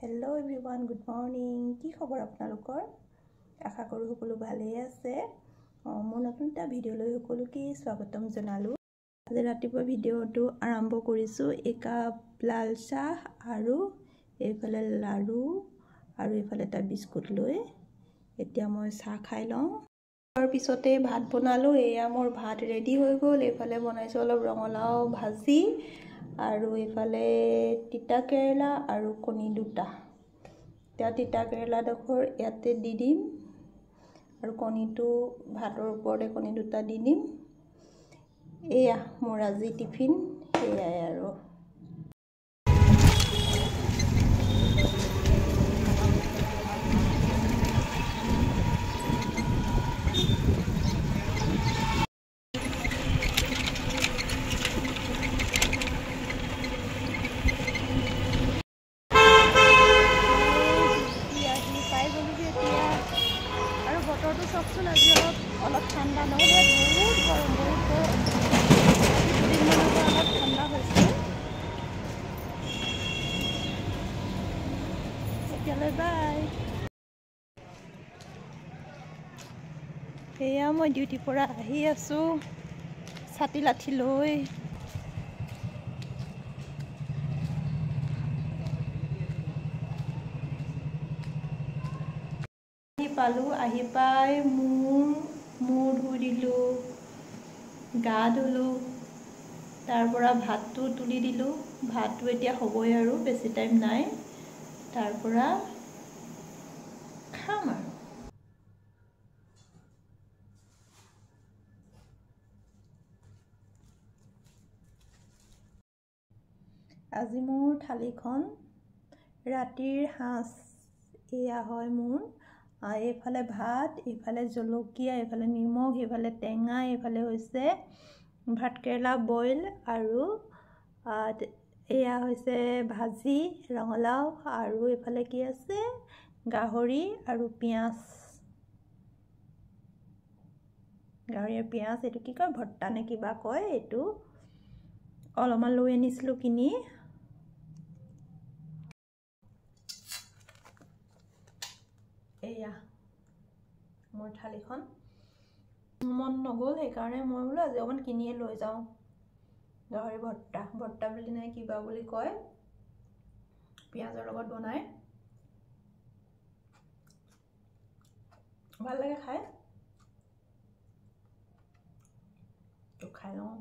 Hello everyone, good morning. কি খবৰ আপোনালোকৰ? আশা কৰো সকলো ভালেই আছে। মোৰ নতুন এটা ভিডিঅ' লৈ সকলোকে স্বাগতম জনালো। আজি ৰাতিপুৱা ভিডিঅ'টো আৰম্ভ কৰিছো। একাপ লাল চাহ আৰু এইফালে লাড়ু আৰু এইফালে এটা বিস্কুট লৈ এতিয়া মই চাহ খাই লওঁ। তাৰ পিছতে ভাত বনালো। এয়া মোৰ ভাত ৰেডি হৈ গ'ল। এইফালে বনাইছো অলপ ৰঙালাও ভাজি আৰু এইফালে তিতা কেৰেলা আৰু কণী দুটা। এতিয়া তিতা কেৰেলা ডখৰ ইয়াতে দি দিম আৰু কণীটো ভাতৰ ওপৰতে কণী দুটা দি দিম। এয়া মোৰ আজি টিফিন এয়াই আৰু। বতৰটো চকচোন আজি অলপ ঠাণ্ডা নহ'লে বহুত গৰম দুদিনমানৰ পৰা অলপ ঠাণ্ডা হৈছে। এতিয়ালৈ বাই। এয়া মই ডিউটিৰ পৰা আহি আছো ছাতি লাঠি লৈ। পালো আহি পাই মূৰ ধুই দিলো, গা ধুলো, তাৰ পৰা ভাতটো তুলি দিলো। ভাতটো এতিয়া হ'বই আৰু বেছি টাইম নাই। তাৰ পৰা খাম আৰু। আজি মোৰ থালিখন ৰাতিৰ সাঁজ এয়া হয় মোৰ। এইফালে ভাত, এইফালে জলকীয়া, এইফালে নিমখ, এইফালে টেঙা, এইফালে হৈছে ভাতকেৰেলা বইল আৰু এয়া হৈছে ভাজি ৰঙালাও আৰু এইফালে কি আছে গাহৰি আৰু পিঁয়াজ। গাহৰি আৰু পিঁয়াজ এইটো কি কয় ভৰ্তা নে কিবা কয়। এইটো অলপমান লৈ আনিছিলোঁ কিনি। এয়া মোৰ থালিখন মন নগ'ল, সেইকাৰণে মই বোলো আজি অকণমান কিনিয়ে লৈ যাওঁ। গাহৰি ভৰ্তা বুলি নাই কিবা বুলি কয়, পিঁয়াজৰ লগত বনাই ভাল লাগে খাই। তো খাই লওঁ।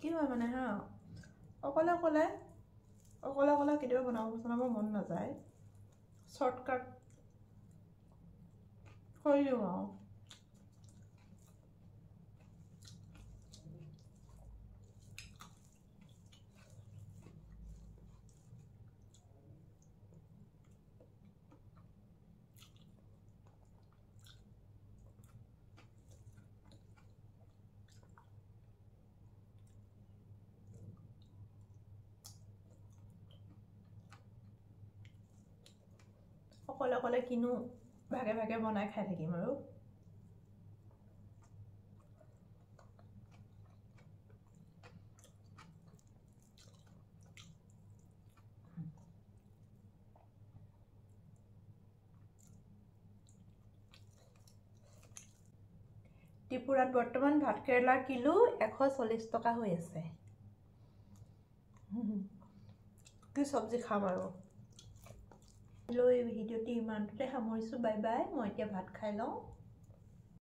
কি হয় মানে হা, অকলে কেতিয়াবা বনাব মন নাযায়, শ্বৰ্টকাট কৰি দিওঁ আৰু। অকলে কিনো ভাগে ভাগে বনাই খাই থাকিম আৰু। ত্ৰিপুৰাত বৰ্তমান ভাতকেৰেলাৰ কিলো 140 টকা হৈ আছে। কি চব্জি খাম আৰু। ভিডিঅ'টি ইমানতে সামৰিছোঁ। Bye bye. মই এতিয়া ভাত খাই লওঁ।